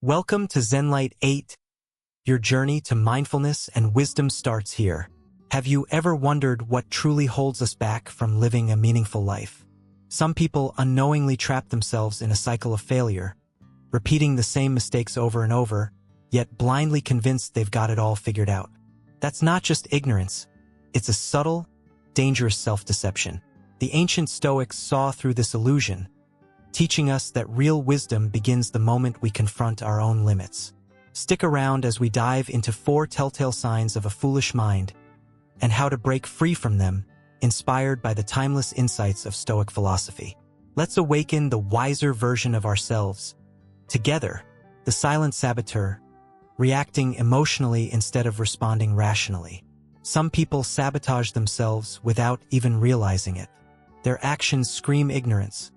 Welcome to ZenLight 8. Your journey to mindfulness and wisdom starts here. Have you ever wondered what truly holds us back from living a meaningful life? Some people unknowingly trap themselves in a cycle of failure, repeating the same mistakes over and over, yet blindly convinced they've got it all figured out. That's not just ignorance. It's a subtle, dangerous self-deception. The ancient Stoics saw through this illusion, teaching us that real wisdom begins the moment we confront our own limits. Stick around as we dive into 4 telltale signs of a foolish mind and how to break free from them, inspired by the timeless insights of Stoic philosophy. Let's awaken the wiser version of ourselves. Together, the silent saboteur, reacting emotionally instead of responding rationally. Some people sabotage themselves without even realizing it. Their actions scream ignorance,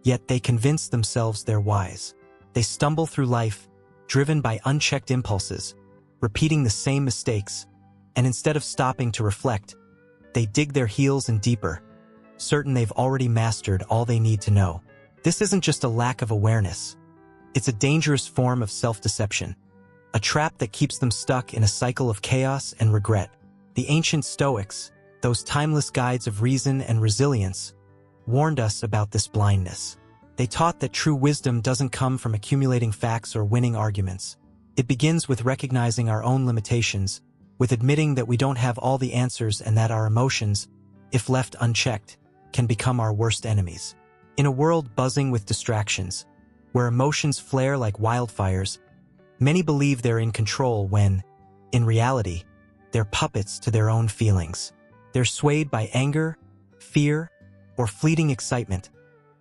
yet they convince themselves they're wise. They stumble through life, driven by unchecked impulses, repeating the same mistakes, and instead of stopping to reflect, they dig their heels in deeper, certain they've already mastered all they need to know. This isn't just a lack of awareness. It's a dangerous form of self-deception, a trap that keeps them stuck in a cycle of chaos and regret. The ancient Stoics, those timeless guides of reason and resilience, warned us about this blindness. They taught that true wisdom doesn't come from accumulating facts or winning arguments. It begins with recognizing our own limitations, with admitting that we don't have all the answers and that our emotions, if left unchecked, can become our worst enemies. In a world buzzing with distractions, where emotions flare like wildfires, many believe they're in control when, in reality, they're puppets to their own feelings. They're swayed by anger, fear, or fleeting excitement,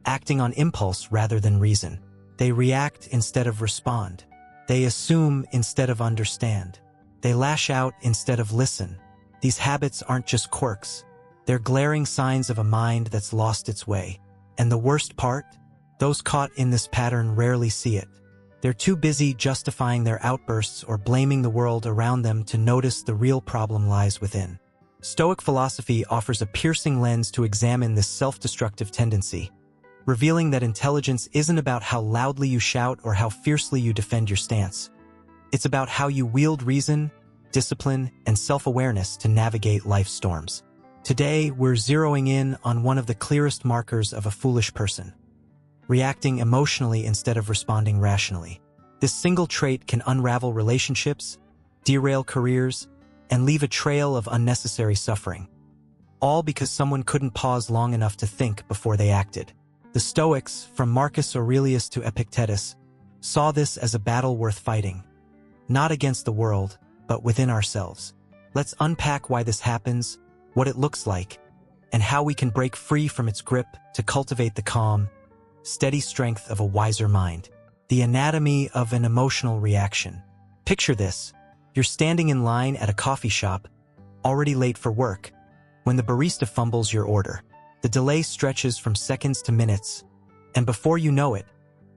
acting on impulse rather than reason. They react instead of respond. They assume instead of understand. They lash out instead of listen. These habits aren't just quirks. They're glaring signs of a mind that's lost its way. And the worst part? Those caught in this pattern rarely see it. They're too busy justifying their outbursts or blaming the world around them to notice the real problem lies within. Stoic philosophy offers a piercing lens to examine this self-destructive tendency, revealing that intelligence isn't about how loudly you shout or how fiercely you defend your stance. It's about how you wield reason, discipline, and self-awareness to navigate life's storms. Today, we're zeroing in on one of the clearest markers of a foolish person: reacting emotionally instead of responding rationally. This single trait can unravel relationships, derail careers, and leave a trail of unnecessary suffering, all because someone couldn't pause long enough to think before they acted. The Stoics, from Marcus Aurelius to Epictetus, saw this as a battle worth fighting, not against the world, but within ourselves. Let's unpack why this happens, what it looks like, and how we can break free from its grip to cultivate the calm, steady strength of a wiser mind. The anatomy of an emotional reaction. Picture this. You're standing in line at a coffee shop, already late for work, when the barista fumbles your order. The delay stretches from seconds to minutes, and before you know it,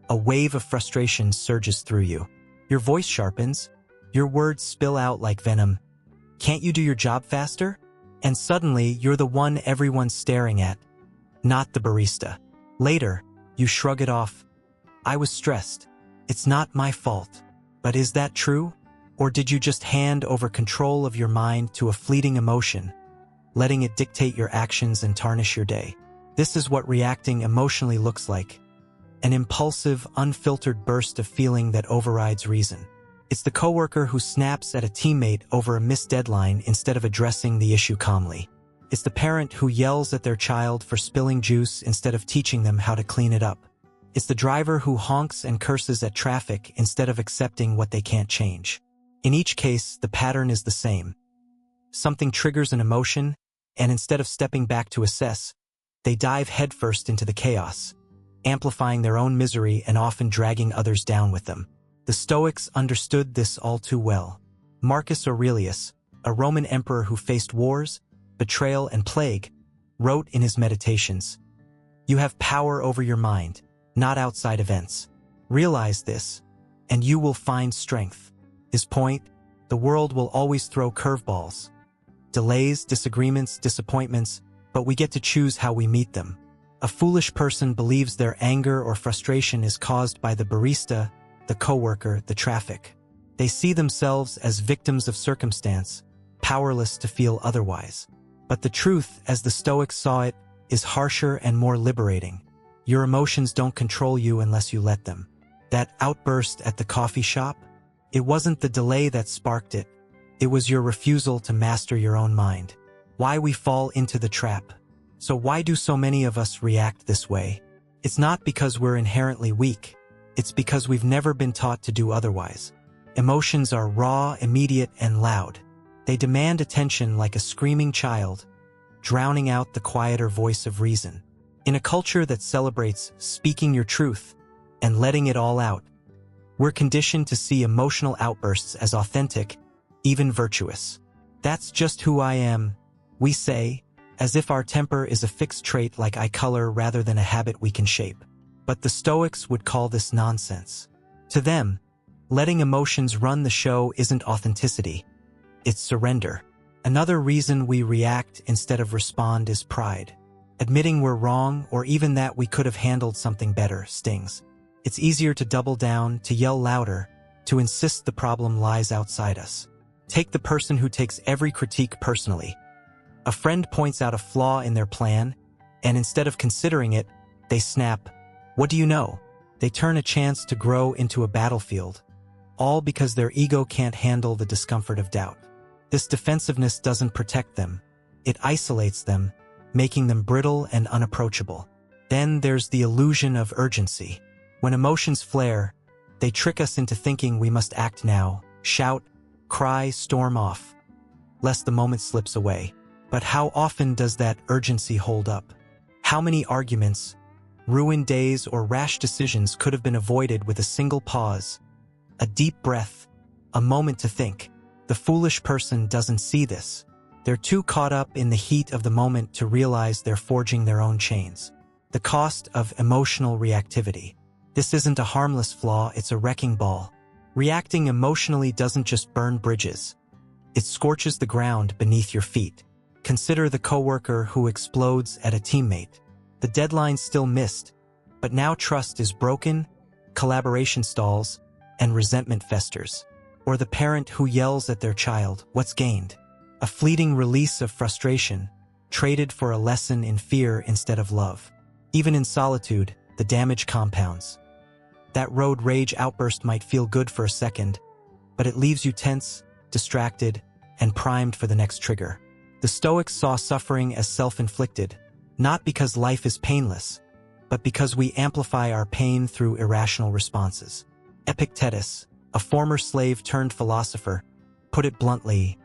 a wave of frustration surges through you. Your voice sharpens, your words spill out like venom. Can't you do your job faster? And suddenly, you're the one everyone's staring at, not the barista. Later, you shrug it off. I was stressed. It's not my fault. But is that true? Or did you just hand over control of your mind to a fleeting emotion, letting it dictate your actions and tarnish your day? This is what reacting emotionally looks like: an impulsive, unfiltered burst of feeling that overrides reason. It's the coworker who snaps at a teammate over a missed deadline instead of addressing the issue calmly. It's the parent who yells at their child for spilling juice instead of teaching them how to clean it up. It's the driver who honks and curses at traffic instead of accepting what they can't change. In each case, the pattern is the same. Something triggers an emotion, and instead of stepping back to assess, they dive headfirst into the chaos, amplifying their own misery and often dragging others down with them. The Stoics understood this all too well. Marcus Aurelius, a Roman emperor who faced wars, betrayal, and plague, wrote in his Meditations, "You have power over your mind, not outside events. Realize this, and you will find strength." His point: the world will always throw curveballs. Delays, disagreements, disappointments, but we get to choose how we meet them. A foolish person believes their anger or frustration is caused by the barista, the coworker, the traffic. They see themselves as victims of circumstance, powerless to feel otherwise. But the truth, as the Stoics saw it, is harsher and more liberating. Your emotions don't control you unless you let them. That outburst at the coffee shop? It wasn't the delay that sparked it. It was your refusal to master your own mind. Why we fall into the trap. So why do so many of us react this way? It's not because we're inherently weak. It's because we've never been taught to do otherwise. Emotions are raw, immediate, and loud. They demand attention like a screaming child, drowning out the quieter voice of reason. In a culture that celebrates speaking your truth and letting it all out, we're conditioned to see emotional outbursts as authentic, even virtuous. That's just who I am, we say, as if our temper is a fixed trait like eye color rather than a habit we can shape. But the Stoics would call this nonsense. To them, letting emotions run the show isn't authenticity, it's surrender. Another reason we react instead of respond is pride. Admitting we're wrong, or even that we could have handled something better, stings. It's easier to double down, to yell louder, to insist the problem lies outside us. Take the person who takes every critique personally. A friend points out a flaw in their plan, and instead of considering it, they snap, "What do you know?" They turn a chance to grow into a battlefield, all because their ego can't handle the discomfort of doubt. This defensiveness doesn't protect them. It isolates them, making them brittle and unapproachable. Then there's the illusion of urgency. When emotions flare, they trick us into thinking we must act now, shout, cry, storm off, lest the moment slips away. But how often does that urgency hold up? How many arguments, ruined days, or rash decisions could have been avoided with a single pause, a deep breath, a moment to think? The foolish person doesn't see this. They're too caught up in the heat of the moment to realize they're forging their own chains. The cost of emotional reactivity. This isn't a harmless flaw, it's a wrecking ball. Reacting emotionally doesn't just burn bridges. It scorches the ground beneath your feet. Consider the coworker who explodes at a teammate. The deadline's still missed, but now trust is broken, collaboration stalls, and resentment festers. Or the parent who yells at their child, what's gained? A fleeting release of frustration, traded for a lesson in fear instead of love. Even in solitude, the damage compounds. That road rage outburst might feel good for a second, but it leaves you tense, distracted, and primed for the next trigger. The Stoics saw suffering as self-inflicted, not because life is painless, but because we amplify our pain through irrational responses. Epictetus, a former slave turned philosopher, put it bluntly,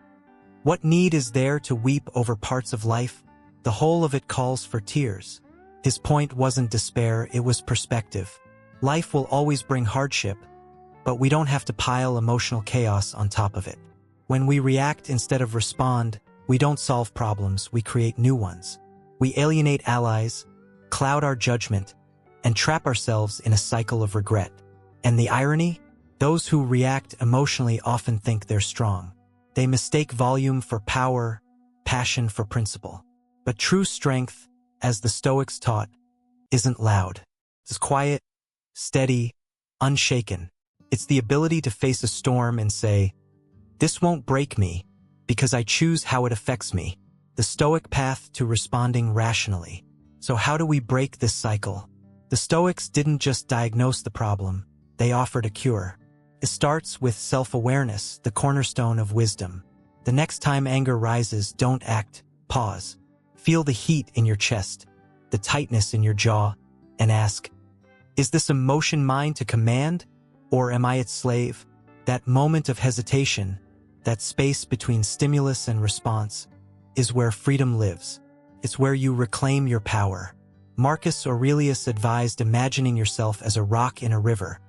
"What need is there to weep over parts of life? The whole of it calls for tears." His point wasn't despair, it was perspective. Life will always bring hardship, but we don't have to pile emotional chaos on top of it. When we react instead of respond, we don't solve problems, we create new ones. We alienate allies, cloud our judgment, and trap ourselves in a cycle of regret. And the irony? Those who react emotionally often think they're strong. They mistake volume for power, passion for principle. But true strength, as the Stoics taught, isn't loud. It's quiet, steady, unshaken. It's the ability to face a storm and say, "This won't break me, because I choose how it affects me." The Stoic path to responding rationally. So how do we break this cycle? The Stoics didn't just diagnose the problem, they offered a cure. It starts with self-awareness, the cornerstone of wisdom. The next time anger rises, don't act, pause. Feel the heat in your chest, the tightness in your jaw, and ask, is this emotion mine to command, or am I its slave? That moment of hesitation, that space between stimulus and response, is where freedom lives. It's where you reclaim your power. Marcus Aurelius advised imagining yourself as a rock in a river.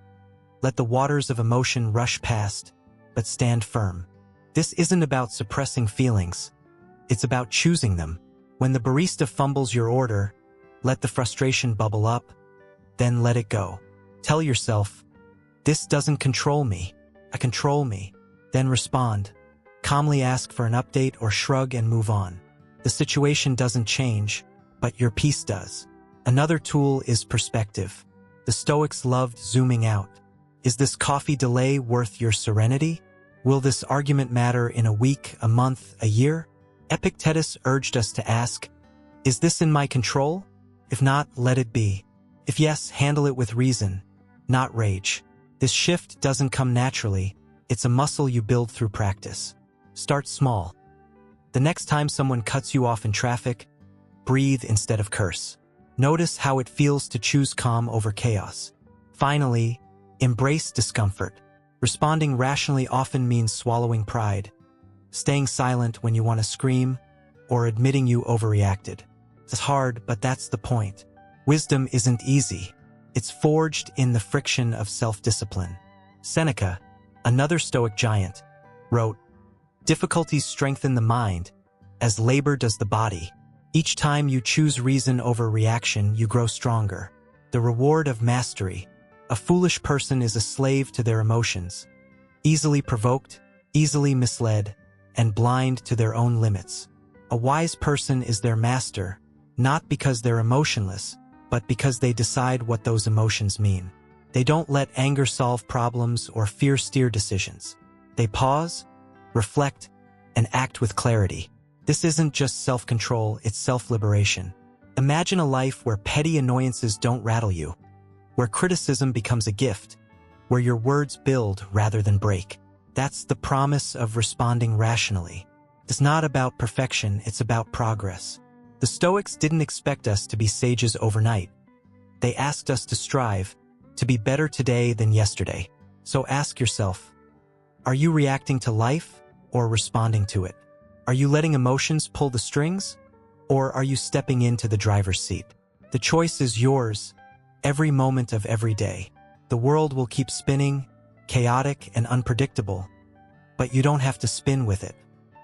Let the waters of emotion rush past, but stand firm. This isn't about suppressing feelings. It's about choosing them. When the barista fumbles your order, let the frustration bubble up, then let it go. Tell yourself, this doesn't control me, I control me. Then respond. Calmly ask for an update or shrug and move on. The situation doesn't change, but your peace does. Another tool is perspective. The Stoics loved zooming out. Is this coffee delay worth your serenity? Will this argument matter in a week, a month, a year? Epictetus urged us to ask, is this in my control? If not, let it be. If yes, handle it with reason, not rage. This shift doesn't come naturally. It's a muscle you build through practice. Start small. The next time someone cuts you off in traffic, breathe instead of curse. Notice how it feels to choose calm over chaos. Finally, embrace discomfort. Responding rationally often means swallowing pride, staying silent when you want to scream, or admitting you overreacted. It's hard, but that's the point. Wisdom isn't easy. It's forged in the friction of self-discipline. Seneca, another Stoic giant, wrote, "Difficulties strengthen the mind, as labor does the body. Each time you choose reason over reaction, you grow stronger." The reward of mastery. A foolish person is a slave to their emotions, easily provoked, easily misled, and blind to their own limits. A wise person is their master, not because they're emotionless, but because they decide what those emotions mean. They don't let anger solve problems or fear steer decisions. They pause, reflect, and act with clarity. This isn't just self-control, it's self-liberation. Imagine a life where petty annoyances don't rattle you, where criticism becomes a gift, where your words build rather than break. That's the promise of responding rationally. It's not about perfection, it's about progress. The Stoics didn't expect us to be sages overnight. They asked us to strive, to be better today than yesterday. So ask yourself, are you reacting to life or responding to it? Are you letting emotions pull the strings, or are you stepping into the driver's seat? The choice is yours, every moment of every day. The world will keep spinning, chaotic and unpredictable, but you don't have to spin with it.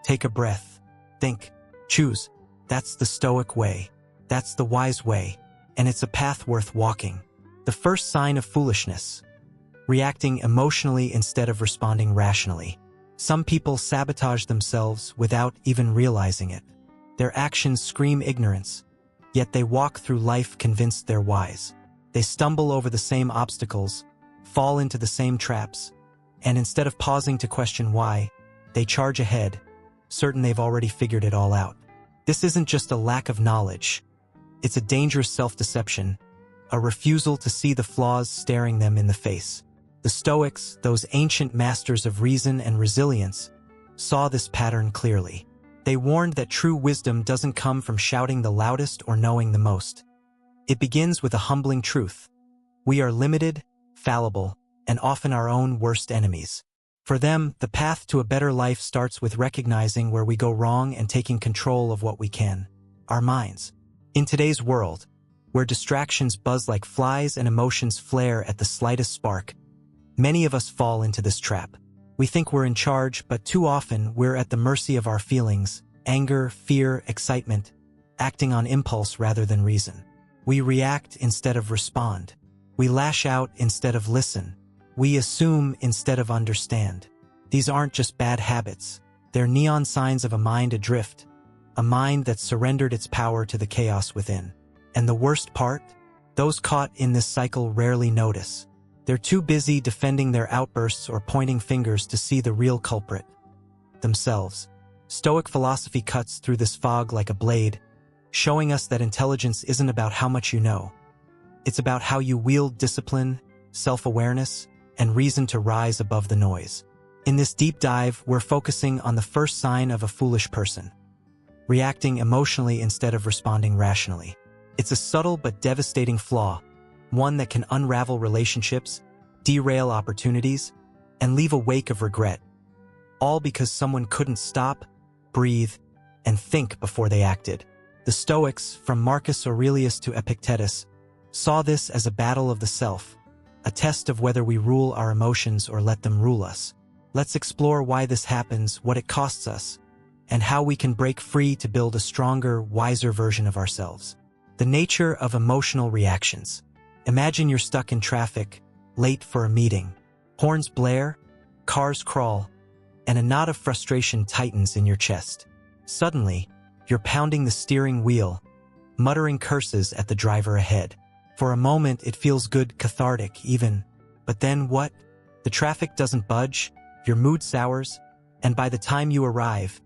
Take a breath, think, choose. That's the Stoic way. That's the wise way, and it's a path worth walking. The first sign of foolishness: reacting emotionally instead of responding rationally. Some people sabotage themselves without even realizing it. Their actions scream ignorance, yet they walk through life convinced they're wise. They stumble over the same obstacles, fall into the same traps, and instead of pausing to question why, they charge ahead, certain they've already figured it all out. This isn't just a lack of knowledge. It's a dangerous self-deception, a refusal to see the flaws staring them in the face. The Stoics, those ancient masters of reason and resilience, saw this pattern clearly. They warned that true wisdom doesn't come from shouting the loudest or knowing the most. It begins with a humbling truth. We are limited, fallible, and often our own worst enemies. For them, the path to a better life starts with recognizing where we go wrong and taking control of what we can, our minds. In today's world, where distractions buzz like flies and emotions flare at the slightest spark, many of us fall into this trap. We think we're in charge, but too often we're at the mercy of our feelings, anger, fear, excitement, acting on impulse rather than reason. We react instead of respond. We lash out instead of listen. We assume instead of understand. These aren't just bad habits. They're neon signs of a mind adrift, a mind that surrendered its power to the chaos within. And the worst part? Those caught in this cycle rarely notice. They're too busy defending their outbursts or pointing fingers to see the real culprit, themselves. Stoic philosophy cuts through this fog like a blade, showing us that intelligence isn't about how much you know. It's about how you wield discipline, self-awareness, and reason to rise above the noise. In this deep dive, we're focusing on the first sign of a foolish person: reacting emotionally instead of responding rationally. It's a subtle but devastating flaw, one that can unravel relationships, derail opportunities, and leave a wake of regret, all because someone couldn't stop, breathe, and think before they acted. The Stoics, from Marcus Aurelius to Epictetus, saw this as a battle of the self, a test of whether we rule our emotions or let them rule us. Let's explore why this happens, what it costs us, and how we can break free to build a stronger, wiser version of ourselves. The nature of emotional reactions. Imagine you're stuck in traffic, late for a meeting. Horns blare, cars crawl, and a knot of frustration tightens in your chest. Suddenly, you're pounding the steering wheel, muttering curses at the driver ahead. For a moment, it feels good, cathartic, even. But then what? The traffic doesn't budge, your mood sours, and by the time you arrive,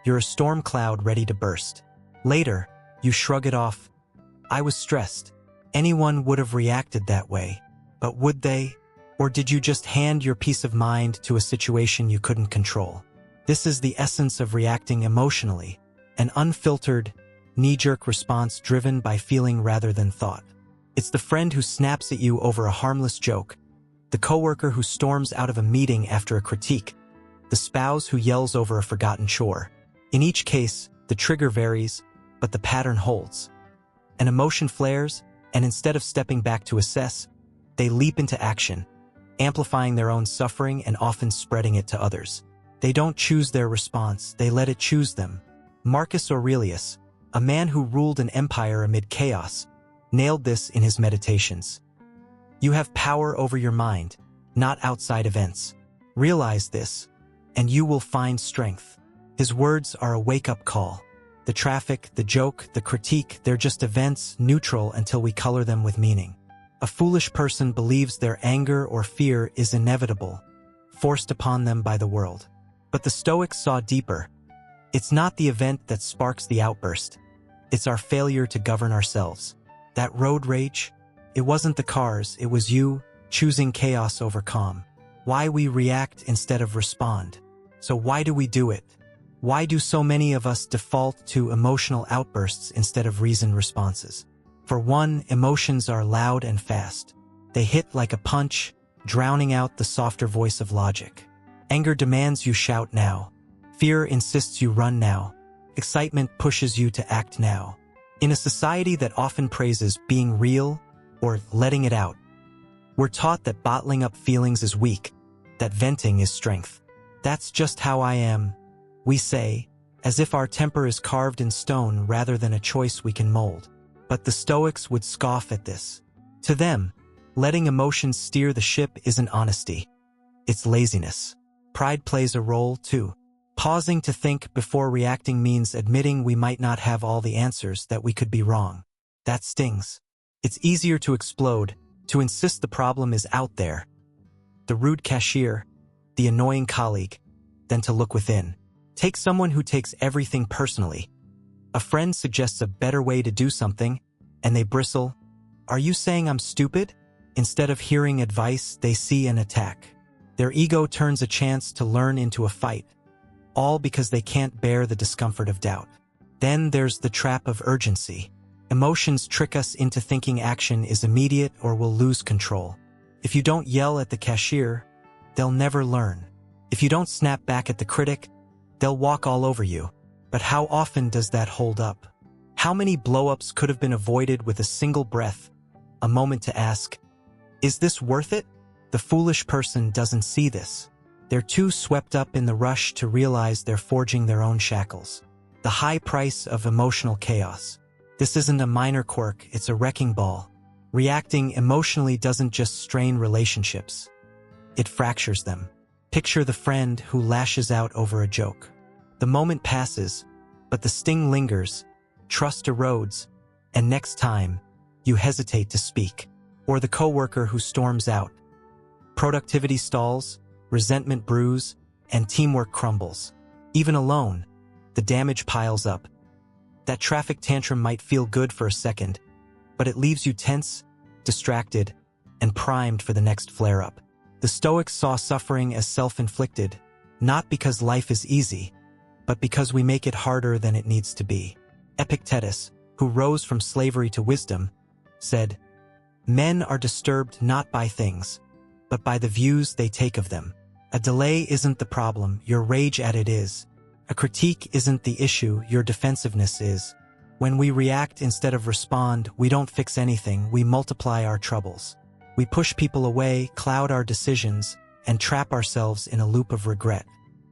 you're a storm cloud ready to burst. Later, you shrug it off. I was stressed. Anyone would have reacted that way. But would they? Or did you just hand your peace of mind to a situation you couldn't control? This is the essence of reacting emotionally, an unfiltered, knee-jerk response driven by feeling rather than thought. It's the friend who snaps at you over a harmless joke, the coworker who storms out of a meeting after a critique, the spouse who yells over a forgotten chore. In each case, the trigger varies, but the pattern holds. An emotion flares, and instead of stepping back to assess, they leap into action, amplifying their own suffering and often spreading it to others. They don't choose their response, they let it choose them. Marcus Aurelius, a man who ruled an empire amid chaos, nailed this in his Meditations. You have power over your mind, not outside events. Realize this, and you will find strength. His words are a wake-up call. The traffic, the joke, the critique, they're just events, neutral until we color them with meaning. A foolish person believes their anger or fear is inevitable, forced upon them by the world. But the Stoics saw deeper. It's not the event that sparks the outburst. It's our failure to govern ourselves. That road rage, it wasn't the cars, it was you choosing chaos over calm. Why we react instead of respond. So why do we do it? Why do so many of us default to emotional outbursts instead of reasoned responses? For one, emotions are loud and fast. They hit like a punch, drowning out the softer voice of logic. Anger demands you shout now. Fear insists you run now. Excitement pushes you to act now. In a society that often praises being real or letting it out, we're taught that bottling up feelings is weak, that venting is strength. That's just how I am, we say, as if our temper is carved in stone rather than a choice we can mold. But the Stoics would scoff at this. To them, letting emotions steer the ship isn't honesty. It's laziness. Pride plays a role, too. Pausing to think before reacting means admitting we might not have all the answers, that we could be wrong. That stings. It's easier to explode, to insist the problem is out there, the rude cashier, the annoying colleague, than to look within. Take someone who takes everything personally. A friend suggests a better way to do something, and they bristle. Are you saying I'm stupid? Instead of hearing advice, they see an attack. Their ego turns a chance to learn into a fight, all because they can't bear the discomfort of doubt. Then there's the trap of urgency. Emotions trick us into thinking action is immediate or we'll lose control. If you don't yell at the cashier, they'll never learn. If you don't snap back at the critic, they'll walk all over you. But how often does that hold up? How many blow-ups could have been avoided with a single breath, a moment to ask, is this worth it? The foolish person doesn't see this. They're too swept up in the rush to realize they're forging their own shackles. The high price of emotional chaos. This isn't a minor quirk, it's a wrecking ball. Reacting emotionally doesn't just strain relationships. It fractures them. Picture the friend who lashes out over a joke. The moment passes, but the sting lingers, trust erodes, and next time, you hesitate to speak. Or the coworker who storms out. Productivity stalls, resentment brews, and teamwork crumbles. Even alone, the damage piles up. That traffic tantrum might feel good for a second, but it leaves you tense, distracted, and primed for the next flare-up. The Stoics saw suffering as self-inflicted, not because life is easy, but because we make it harder than it needs to be. Epictetus, who rose from slavery to wisdom, said, "Men are disturbed not by things, but by the views they take of them." A delay isn't the problem, your rage at it is. A critique isn't the issue, your defensiveness is. When we react instead of respond, we don't fix anything, we multiply our troubles. We push people away, cloud our decisions, and trap ourselves in a loop of regret.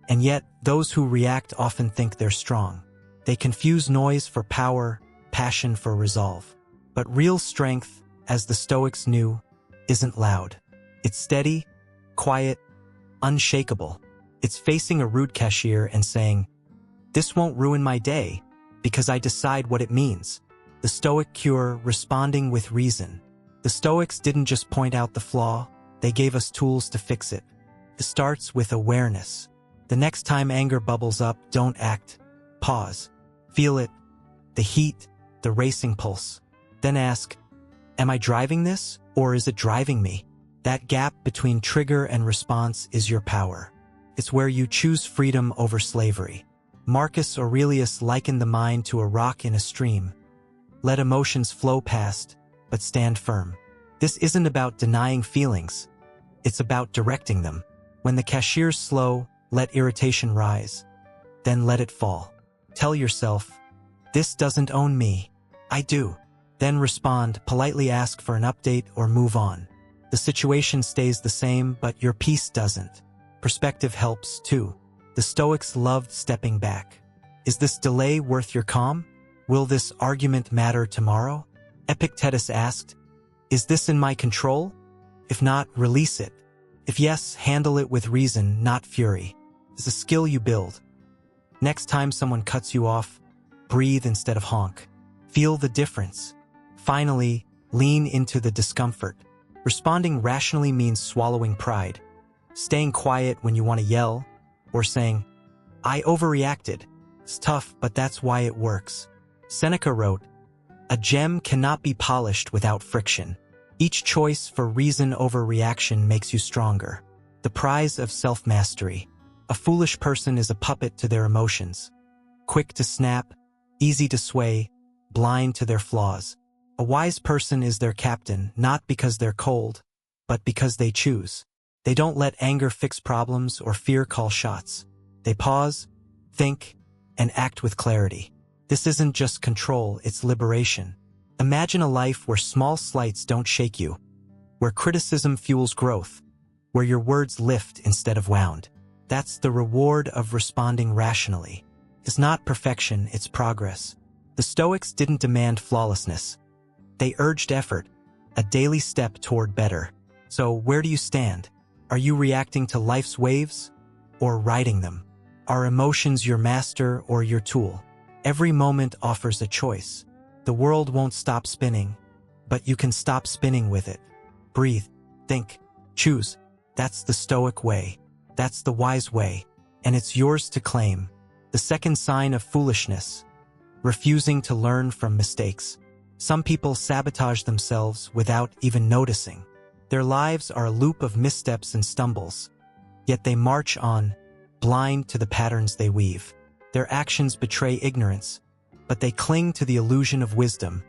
And yet, those who react often think they're strong. They confuse noise for power, passion for resolve. But real strength, as the Stoics knew, isn't loud. It's steady, quiet, unshakable. It's facing a rude cashier and saying, "This won't ruin my day, because I decide what it means." The Stoic cure, responding with reason. The Stoics didn't just point out the flaw, they gave us tools to fix it. It starts with awareness. The next time anger bubbles up, don't act. Pause. Feel it. The heat, the racing pulse. Then ask, am I driving this, or is it driving me? That gap between trigger and response is your power. It's where you choose freedom over slavery. Marcus Aurelius likened the mind to a rock in a stream. Let emotions flow past, but stand firm. This isn't about denying feelings. It's about directing them. When the cashier's slow, let irritation rise. Then let it fall. Tell yourself, this doesn't own me. I do. Then respond, politely ask for an update or move on. The situation stays the same, but your peace doesn't. Perspective helps, too. The Stoics loved stepping back. Is this delay worth your calm? Will this argument matter tomorrow? Epictetus asked, is this in my control? If not, release it. If yes, handle it with reason, not fury. It's a skill you build. Next time someone cuts you off, breathe instead of honk. Feel the difference. Finally, lean into the discomfort. Responding rationally means swallowing pride, staying quiet when you want to yell, or saying, I overreacted. It's tough, but that's why it works. Seneca wrote, a gem cannot be polished without friction. Each choice for reason over reaction makes you stronger. The prize of self-mastery. A foolish person is a puppet to their emotions. Quick to snap, easy to sway, blind to their flaws. A wise person is their captain, not because they're cold, but because they choose. They don't let anger fix problems or fear call shots. They pause, think, and act with clarity. This isn't just control, it's liberation. Imagine a life where small slights don't shake you, where criticism fuels growth, where your words lift instead of wound. That's the reward of responding rationally. It's not perfection, it's progress. The Stoics didn't demand flawlessness. They urged effort, a daily step toward better. So where do you stand? Are you reacting to life's waves or riding them? Are emotions your master or your tool? Every moment offers a choice. The world won't stop spinning, but you can stop spinning with it. Breathe, think, choose. That's the Stoic way. That's the wise way, and it's yours to claim. The second sign of foolishness, refusing to learn from mistakes. Some people sabotage themselves without even noticing. Their lives are a loop of missteps and stumbles, yet they march on, blind to the patterns they weave. Their actions betray ignorance, but they cling to the illusion of wisdom,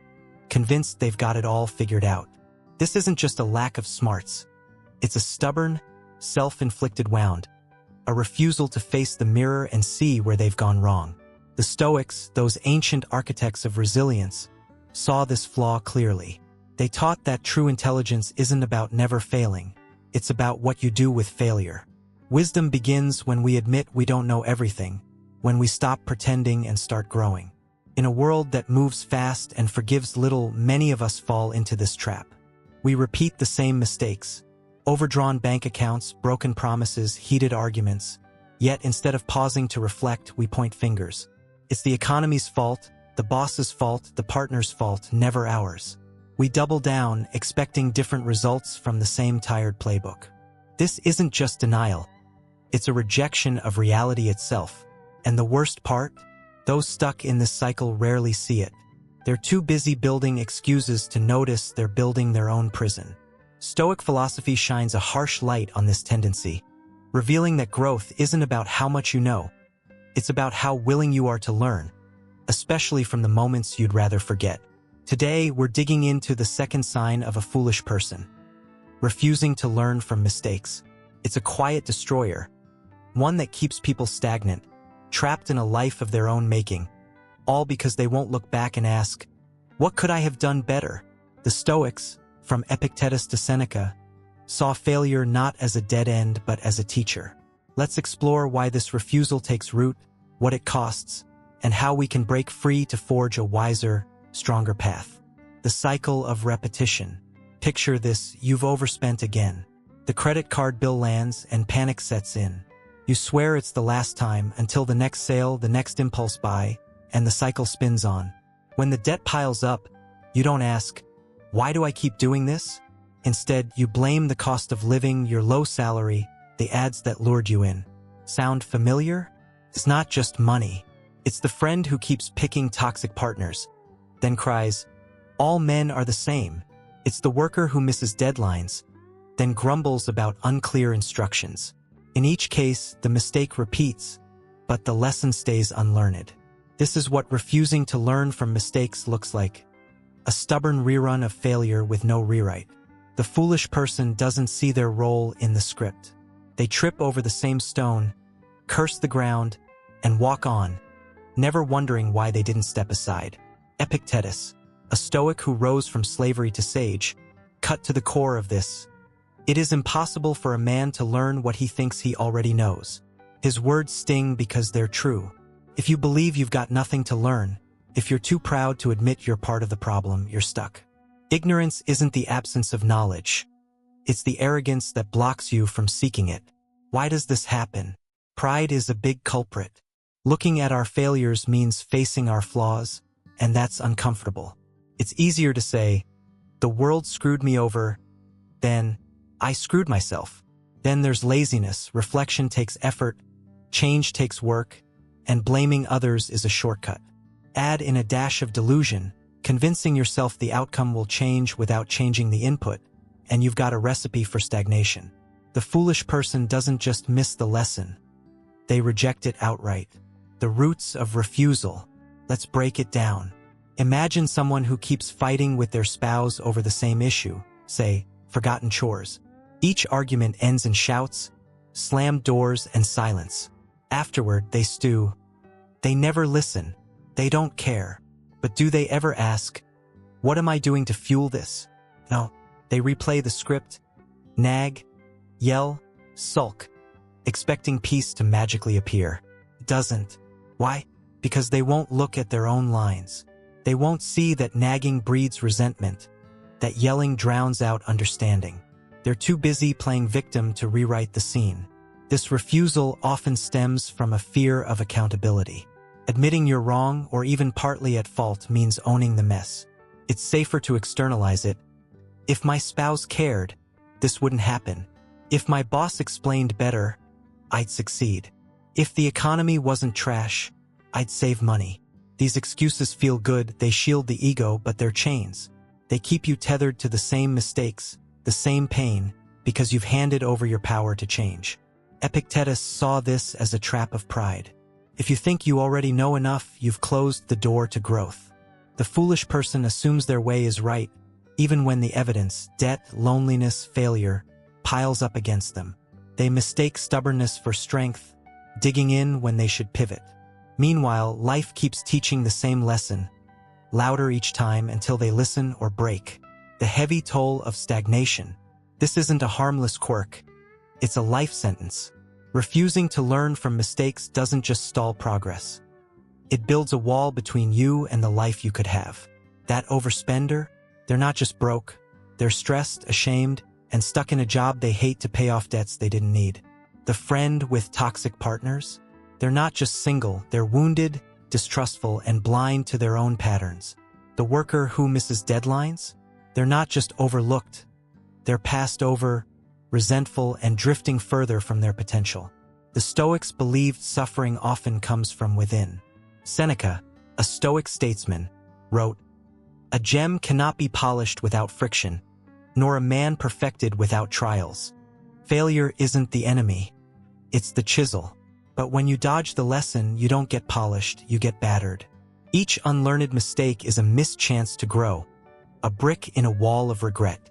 convinced they've got it all figured out. This isn't just a lack of smarts. It's a stubborn, self-inflicted wound, a refusal to face the mirror and see where they've gone wrong. The Stoics, those ancient architects of resilience, saw this flaw clearly. They taught that true intelligence isn't about never failing. It's about what you do with failure. Wisdom begins when we admit we don't know everything, when we stop pretending and start growing. In a world that moves fast and forgives little, many of us fall into this trap. We repeat the same mistakes. Overdrawn bank accounts, broken promises, heated arguments. Yet instead of pausing to reflect, we point fingers. It's the economy's fault, the boss's fault, the partner's fault, never ours. We double down, expecting different results from the same tired playbook. This isn't just denial. It's a rejection of reality itself. And the worst part? Those stuck in this cycle rarely see it. They're too busy building excuses to notice they're building their own prison. Stoic philosophy shines a harsh light on this tendency, revealing that growth isn't about how much you know. It's about how willing you are to learn, especially from the moments you'd rather forget. Today, we're digging into the second sign of a foolish person, refusing to learn from mistakes. It's a quiet destroyer, one that keeps people stagnant, trapped in a life of their own making, all because they won't look back and ask, what could I have done better? The Stoics, from Epictetus to Seneca, saw failure not as a dead end but as a teacher. Let's explore why this refusal takes root, what it costs, and how we can break free to forge a wiser, stronger path. The cycle of repetition. Picture this: you've overspent again. The credit card bill lands and panic sets in. You swear it's the last time until the next sale, the next impulse buy, and the cycle spins on. When the debt piles up, you don't ask, why do I keep doing this? Instead, you blame the cost of living, your low salary, the ads that lured you in. Sound familiar? It's not just money. It's the friend who keeps picking toxic partners, then cries, "All men are the same." It's the worker who misses deadlines, then grumbles about unclear instructions. In each case, the mistake repeats, but the lesson stays unlearned. This is what refusing to learn from mistakes looks like. A stubborn rerun of failure with no rewrite. The foolish person doesn't see their role in the script. They trip over the same stone, curse the ground, and walk on, never wondering why they didn't step aside. Epictetus, a Stoic who rose from slavery to sage, cut to the core of this. It is impossible for a man to learn what he thinks he already knows. His words sting because they're true. If you believe you've got nothing to learn, if you're too proud to admit you're part of the problem, you're stuck. Ignorance isn't the absence of knowledge. It's the arrogance that blocks you from seeking it. Why does this happen? Pride is a big culprit. Looking at our failures means facing our flaws, and that's uncomfortable. It's easier to say, "The world screwed me over," than, "I screwed myself." Then there's laziness. Reflection takes effort, change takes work, and blaming others is a shortcut. Add in a dash of delusion, convincing yourself the outcome will change without changing the input, and you've got a recipe for stagnation. The foolish person doesn't just miss the lesson, they reject it outright. The roots of refusal. Let's break it down. Imagine someone who keeps fighting with their spouse over the same issue, say, forgotten chores. Each argument ends in shouts, slammed doors, and silence. Afterward, they stew. They never listen. They don't care. But do they ever ask, "What am I doing to fuel this?" No. They replay the script, nag, yell, sulk, expecting peace to magically appear. It doesn't. Why? Because they won't look at their own lines. They won't see that nagging breeds resentment, that yelling drowns out understanding. They're too busy playing victim to rewrite the scene. This refusal often stems from a fear of accountability. Admitting you're wrong or even partly at fault means owning the mess. It's safer to externalize it. If my spouse cared, this wouldn't happen. If my boss explained better, I'd succeed. If the economy wasn't trash, I'd save money. These excuses feel good, they shield the ego, but they're chains. They keep you tethered to the same mistakes, the same pain, because you've handed over your power to change. Epictetus saw this as a trap of pride. If you think you already know enough, you've closed the door to growth. The foolish person assumes their way is right, even when the evidence, debt, loneliness, failure, piles up against them. They mistake stubbornness for strength, digging in when they should pivot. Meanwhile, life keeps teaching the same lesson, louder each time until they listen or break. The heavy toll of stagnation. This isn't a harmless quirk. It's a life sentence. Refusing to learn from mistakes doesn't just stall progress. It builds a wall between you and the life you could have. That overspender, they're not just broke. They're stressed, ashamed, and stuck in a job they hate to pay off debts they didn't need. The friend with toxic partners, they're not just single, they're wounded, distrustful, and blind to their own patterns. The worker who misses deadlines, they're not just overlooked. They're passed over, resentful, and drifting further from their potential. The Stoics believed suffering often comes from within. Seneca, a Stoic statesman, wrote, "A gem cannot be polished without friction, nor a man perfected without trials." Failure isn't the enemy, it's the chisel. But when you dodge the lesson, you don't get polished, you get battered. Each unlearned mistake is a missed chance to grow, a brick in a wall of regret.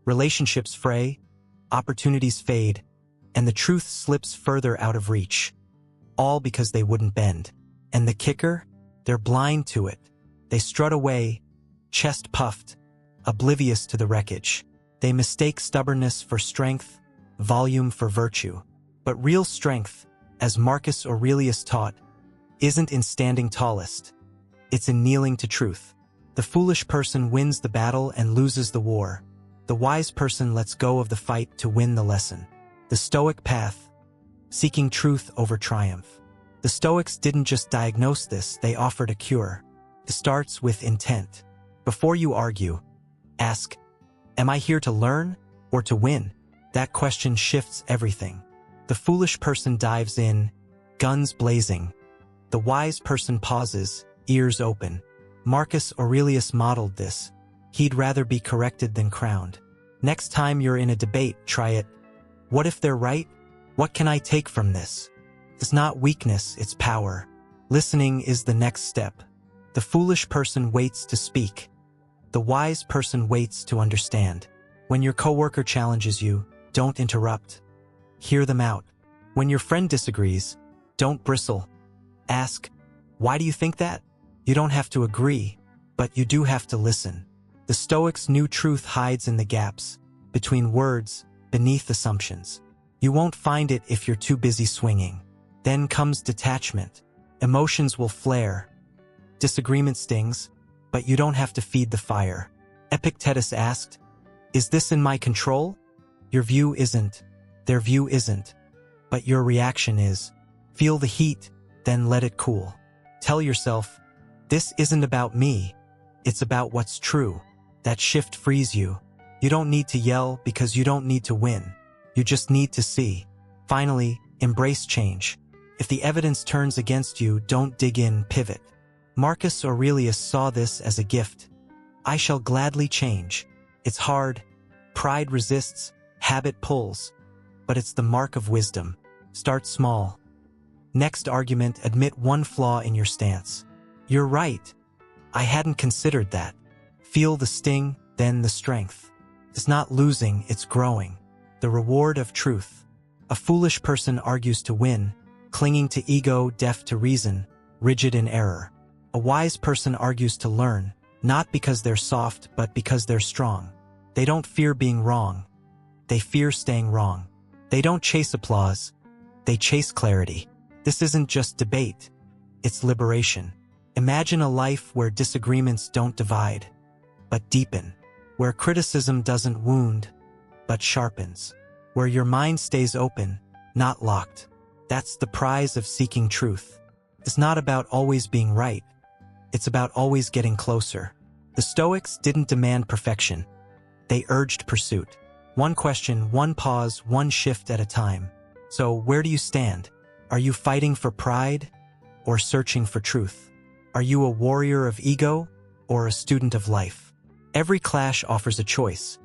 relationships fray, opportunities fade, and the truth slips further out of reach. All because they wouldn't bend. And the kicker? They're blind to it. They strut away, chest puffed, oblivious to the wreckage. They mistake stubbornness for strength, volume for virtue. But real strength, as Marcus Aurelius taught, isn't in standing tallest. It's in kneeling to truth. The foolish person wins the battle and loses the war. The wise person lets go of the fight to win the lesson. The Stoic path, seeking truth over triumph. The Stoics didn't just diagnose this, they offered a cure. It starts with intent. Before you argue, ask, am I here to learn or to win? That question shifts everything. The foolish person dives in, guns blazing. The wise person pauses, ears open. Marcus Aurelius modeled this. He'd rather be corrected than crowned. Next time you're in a debate, try it. What if they're right? What can I take from this? It's not weakness, it's power. Listening is the next step. The foolish person waits to speak. The wise person waits to understand. When your coworker challenges you, don't interrupt. Hear them out. When your friend disagrees, don't bristle. Ask, why do you think that? You don't have to agree, but you do have to listen. The Stoics knew truth hides in the gaps, between words, beneath assumptions. You won't find it if you're too busy swinging. Then comes detachment. Emotions will flare. Disagreement stings, but you don't have to feed the fire. Epictetus asked, is this in my control? Your view isn't. Their view isn't. But your reaction is. Feel the heat, then let it cool. Tell yourself, this isn't about me. It's about what's true. That shift frees you. You don't need to yell because you don't need to win. You just need to see. Finally, embrace change. If the evidence turns against you, don't dig in, pivot. Marcus Aurelius saw this as a gift. I shall gladly change. It's hard. Pride resists. Habit pulls. But it's the mark of wisdom. Start small. Next argument, admit one flaw in your stance. You're right. I hadn't considered that. Feel the sting, then the strength. It's not losing, it's growing. The reward of truth. A foolish person argues to win, clinging to ego, deaf to reason, rigid in error. A wise person argues to learn, not because they're soft, but because they're strong. They don't fear being wrong. They fear staying wrong. They don't chase applause. They chase clarity. This isn't just debate. It's liberation. Imagine a life where disagreements don't divide, but deepen. Where criticism doesn't wound, but sharpens. Where your mind stays open, not locked. That's the prize of seeking truth. It's not about always being right. It's about always getting closer. The Stoics didn't demand perfection. They urged pursuit. One question, one pause, one shift at a time. So where do you stand? Are you fighting for pride or searching for truth? Are you a warrior of ego or a student of life? Every clash offers a choice.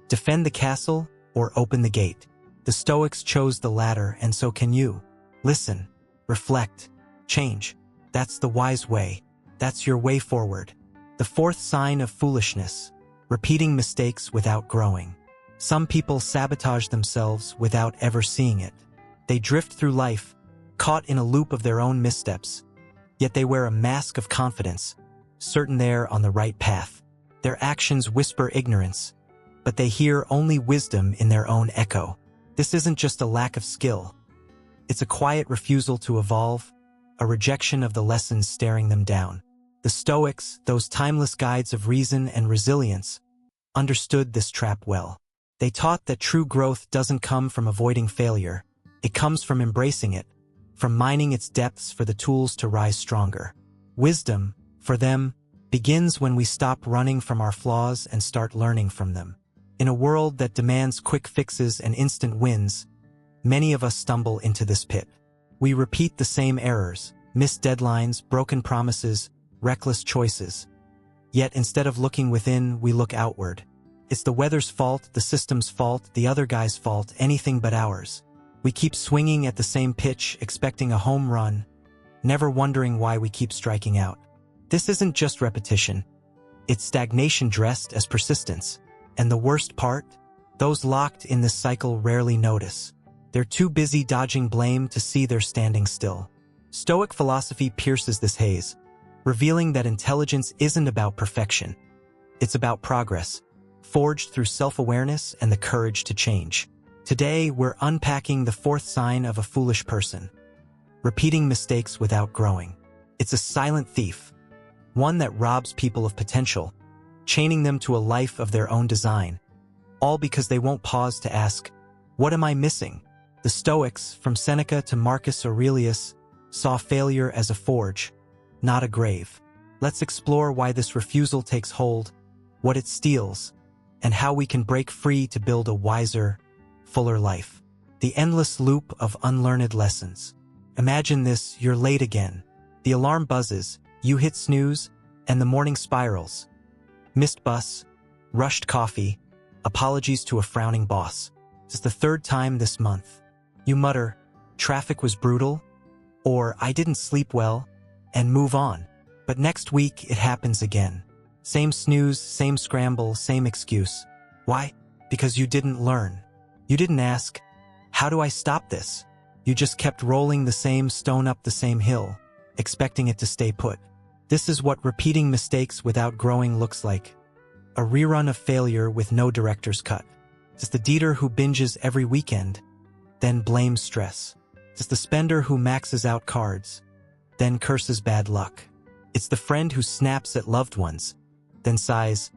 Defend the castle or open the gate. The Stoics chose the latter, and so can you. Listen, reflect, change. That's the wise way. That's your way forward. The fourth sign of foolishness, repeating mistakes without growing. Some people sabotage themselves without ever seeing it. They drift through life, caught in a loop of their own missteps, yet they wear a mask of confidence, certain they're on the right path. Their actions whisper ignorance, but they hear only wisdom in their own echo. This isn't just a lack of skill. It's a quiet refusal to evolve, a rejection of the lessons staring them down. The Stoics, those timeless guides of reason and resilience, understood this trap well. They taught that true growth doesn't come from avoiding failure. It comes from embracing it, from mining its depths for the tools to rise stronger. Wisdom, for them, begins when we stop running from our flaws and start learning from them. In a world that demands quick fixes and instant wins, many of us stumble into this pit. We repeat the same errors, missed deadlines, broken promises, reckless choices. Yet instead of looking within, we look outward. It's the weather's fault, the system's fault, the other guy's fault, anything but ours. We keep swinging at the same pitch, expecting a home run, never wondering why we keep striking out. This isn't just repetition. It's stagnation dressed as persistence. And the worst part? Those locked in this cycle rarely notice. They're too busy dodging blame to see they're standing still. Stoic philosophy pierces this haze, revealing that intelligence isn't about perfection. It's about progress, forged through self-awareness and the courage to change. Today, we're unpacking the fourth sign of a foolish person: repeating mistakes without growing. It's a silent thief, one that robs people of potential, chaining them to a life of their own design, all because they won't pause to ask, "What am I missing?" The Stoics, from Seneca to Marcus Aurelius, saw failure as a forge, not a grave. Let's explore why this refusal takes hold, what it steals, and how we can break free to build a wiser, fuller life. The endless loop of unlearned lessons. Imagine this: you're late again. The alarm buzzes, you hit snooze, and the morning spirals. Missed bus, rushed coffee, apologies to a frowning boss. It's the third time this month. You mutter, "Traffic was brutal," or "I didn't sleep well," and move on. But next week it happens again. Same snooze, same scramble, same excuse. Why? Because you didn't learn. You didn't ask, "How do I stop this?" You just kept rolling the same stone up the same hill, expecting it to stay put. This is what repeating mistakes without growing looks like. A rerun of failure with no director's cut. It's the Dieter who binges every weekend, then blames stress. It's the spender who maxes out cards, then curses bad luck. It's the friend who snaps at loved ones, then sighs,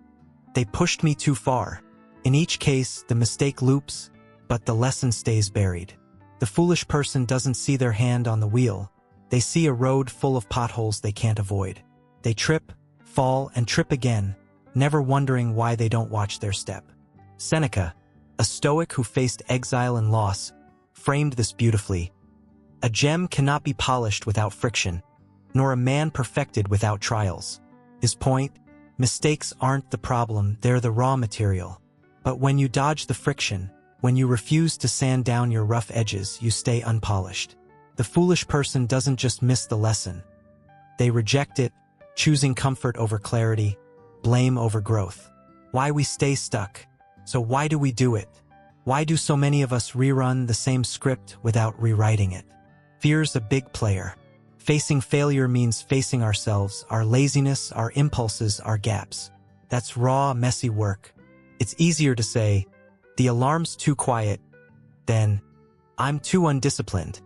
"They pushed me too far." In each case, the mistake loops, but the lesson stays buried. The foolish person doesn't see their hand on the wheel. They see a road full of potholes they can't avoid. They trip, fall, and trip again, never wondering why they don't watch their step. Seneca, a Stoic who faced exile and loss, framed this beautifully. A gem cannot be polished without friction, nor a man perfected without trials. His point: mistakes aren't the problem, they're the raw material. But when you dodge the friction, when you refuse to sand down your rough edges, you stay unpolished. The foolish person doesn't just miss the lesson. They reject it, choosing comfort over clarity, blame over growth. Why we stay stuck? So why do we do it? Why do so many of us rerun the same script without rewriting it? Fear's a big player. Facing failure means facing ourselves, our laziness, our impulses, our gaps. That's raw, messy work. It's easier to say, "The alarm's too quiet," than, "I'm too undisciplined."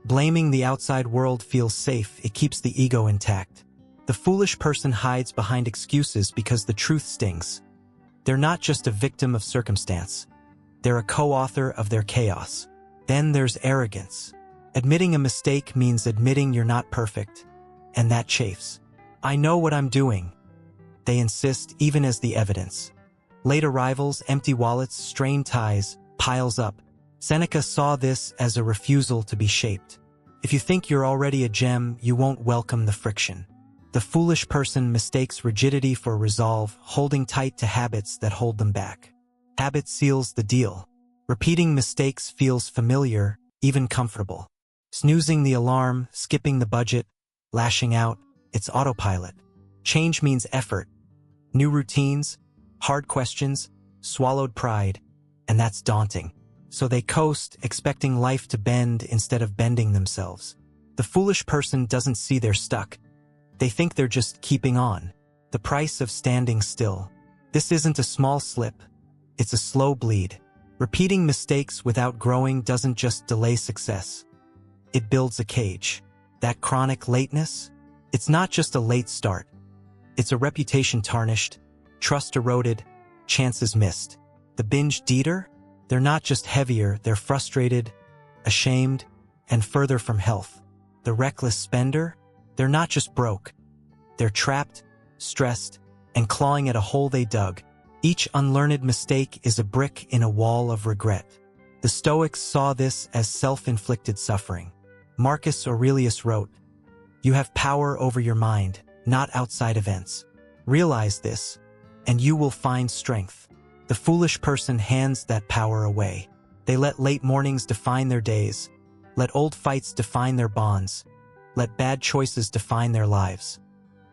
Blaming the outside world feels safe, it keeps the ego intact. The foolish person hides behind excuses because the truth stings. They're not just a victim of circumstance. They're a co-author of their chaos. Then there's arrogance. Admitting a mistake means admitting you're not perfect, and that chafes. "I know what I'm doing," they insist, even as the evidence. Late arrivals, empty wallets, strained ties, piles up. Seneca saw this as a refusal to be shaped. If you think you're already a gem, you won't welcome the friction. The foolish person mistakes rigidity for resolve, holding tight to habits that hold them back. Habit seals the deal. Repeating mistakes feels familiar, even comfortable. Snoozing the alarm, skipping the budget, lashing out, it's autopilot. Change means effort. New routines, hard questions, swallowed pride, and that's daunting. So they coast, expecting life to bend instead of bending themselves. The foolish person doesn't see they're stuck. They think they're just keeping on. The price of standing still. This isn't a small slip. It's a slow bleed. Repeating mistakes without growing doesn't just delay success. It builds a cage. That chronic lateness? It's not just a late start. It's a reputation tarnished, trust eroded, chances missed. The binge Dieter? They're not just heavier, they're frustrated, ashamed, and further from health. The reckless spender? They're not just broke. They're trapped, stressed, and clawing at a hole they dug. Each unlearned mistake is a brick in a wall of regret. The Stoics saw this as self-inflicted suffering. Marcus Aurelius wrote, "You have power over your mind, not outside events. Realize this, and you will find strength." The foolish person hands that power away. They let late mornings define their days, let old fights define their bonds, let bad choices define their lives.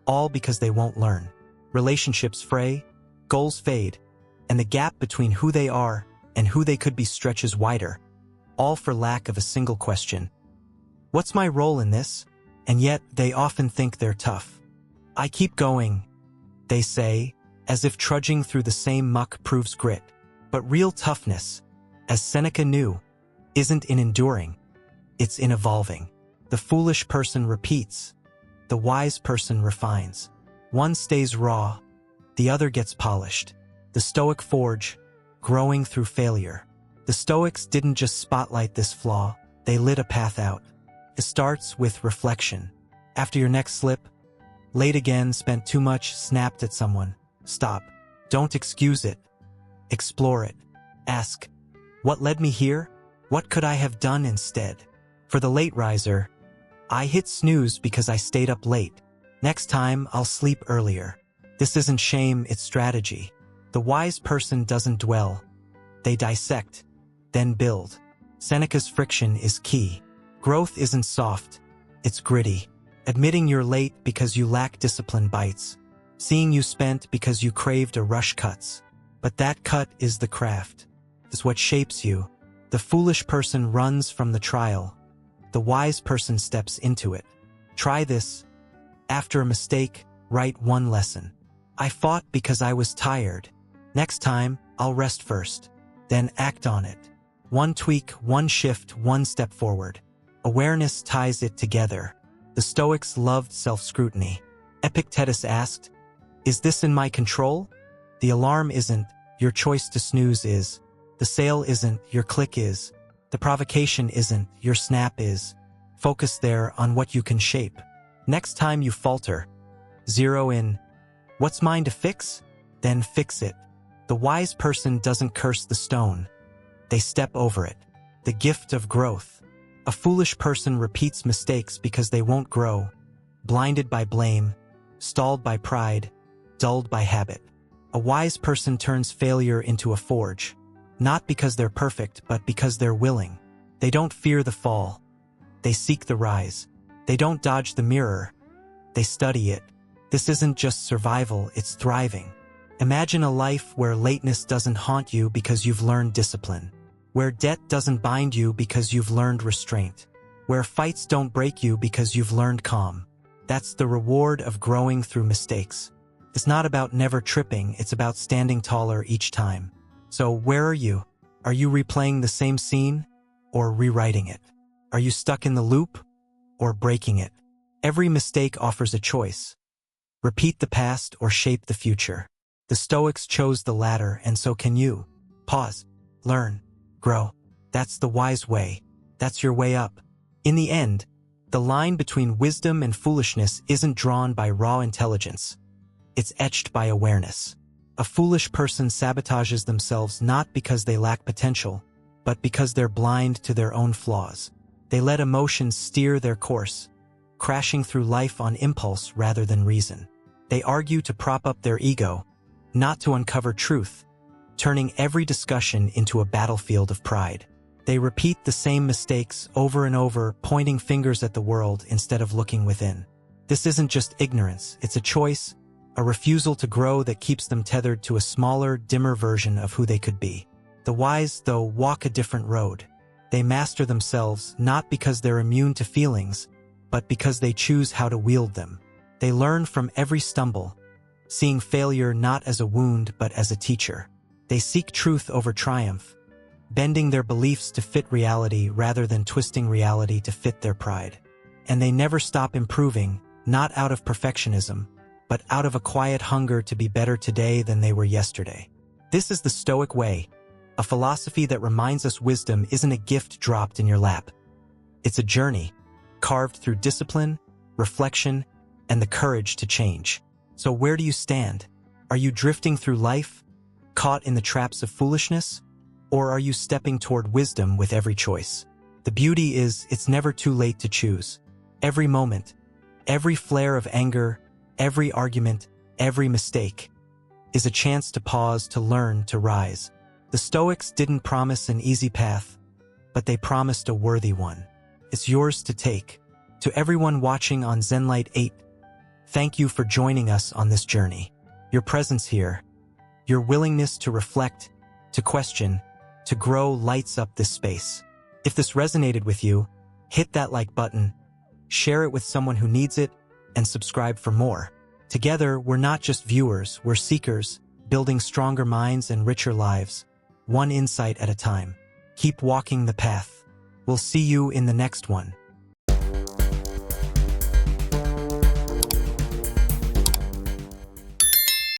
All because they won't learn. Relationships fray, goals fade, and the gap between who they are and who they could be stretches wider, all for lack of a single question. What's my role in this? And yet, they often think they're tough. I keep going, they say, as if trudging through the same muck proves grit. But real toughness, as Seneca knew, isn't in enduring, it's in evolving. The foolish person repeats, the wise person refines. One stays raw, the other gets polished. The Stoic forge, growing through failure. The Stoics didn't just spotlight this flaw, they lit a path out. It starts with reflection. After your next slip, late again, spent too much, snapped at someone. Stop. Don't excuse it. Explore it. Ask, what led me here? What could I have done instead? For the late riser, I hit snooze because I stayed up late. Next time, I'll sleep earlier. This isn't shame, it's strategy. The wise person doesn't dwell. They dissect, then build. Seneca's friction is key. Growth isn't soft, it's gritty. Admitting you're late because you lack discipline bites. Seeing you spent because you craved a rush cuts. But that cut is the craft. It's what shapes you. The foolish person runs from the trial. The wise person steps into it. Try this. After a mistake, write one lesson. I fought because I was tired. Next time, I'll rest first. Then act on it. One tweak, one shift, one step forward. Awareness ties it together. The Stoics loved self-scrutiny. Epictetus asked, is this in my control? The alarm isn't, your choice to snooze is. The sale isn't, your click is. The provocation isn't, your snap is. Focus there on what you can shape. Next time you falter, zero in, what's mine to fix? Then fix it. The wise person doesn't curse the stone. They step over it. The gift of growth. A foolish person repeats mistakes because they won't grow, blinded by blame, stalled by pride, dulled by habit. A wise person turns failure into a forge, not because they're perfect, but because they're willing. They don't fear the fall. They seek the rise. They don't dodge the mirror. They study it. This isn't just survival, it's thriving. Imagine a life where lateness doesn't haunt you because you've learned discipline. Where debt doesn't bind you because you've learned restraint. Where fights don't break you because you've learned calm. That's the reward of growing through mistakes. It's not about never tripping, it's about standing taller each time. So where are you? Are you replaying the same scene or rewriting it? Are you stuck in the loop or breaking it? Every mistake offers a choice. Repeat the past or shape the future. The Stoics chose the latter, and so can you. Pause, learn, grow. That's the wise way. That's your way up. In the end, the line between wisdom and foolishness isn't drawn by raw intelligence. It's etched by awareness. A foolish person sabotages themselves not because they lack potential, but because they're blind to their own flaws. They let emotions steer their course, crashing through life on impulse rather than reason. They argue to prop up their ego, not to uncover truth, turning every discussion into a battlefield of pride. They repeat the same mistakes over and over, pointing fingers at the world instead of looking within. This isn't just ignorance, it's a choice, a refusal to grow that keeps them tethered to a smaller, dimmer version of who they could be. The wise, though, walk a different road. They master themselves not because they're immune to feelings, but because they choose how to wield them. They learn from every stumble, seeing failure not as a wound but as a teacher. They seek truth over triumph, bending their beliefs to fit reality rather than twisting reality to fit their pride. And they never stop improving, not out of perfectionism, but out of a quiet hunger to be better today than they were yesterday. This is the Stoic way, a philosophy that reminds us wisdom isn't a gift dropped in your lap. It's a journey, carved through discipline, reflection, and the courage to change. So where do you stand? Are you drifting through life, caught in the traps of foolishness? Or are you stepping toward wisdom with every choice? The beauty is, it's never too late to choose. Every moment, every flare of anger, every argument, every mistake is a chance to pause, to learn, to rise. The Stoics didn't promise an easy path, but they promised a worthy one. It's yours to take. To everyone watching on ZenLight 8, thank you for joining us on this journey. Your presence here, your willingness to reflect, to question, to grow lights up this space. If this resonated with you, hit that like button, share it with someone who needs it, and subscribe for more. Together, we're not just viewers, we're seekers, building stronger minds and richer lives, one insight at a time. Keep walking the path. We'll see you in the next one.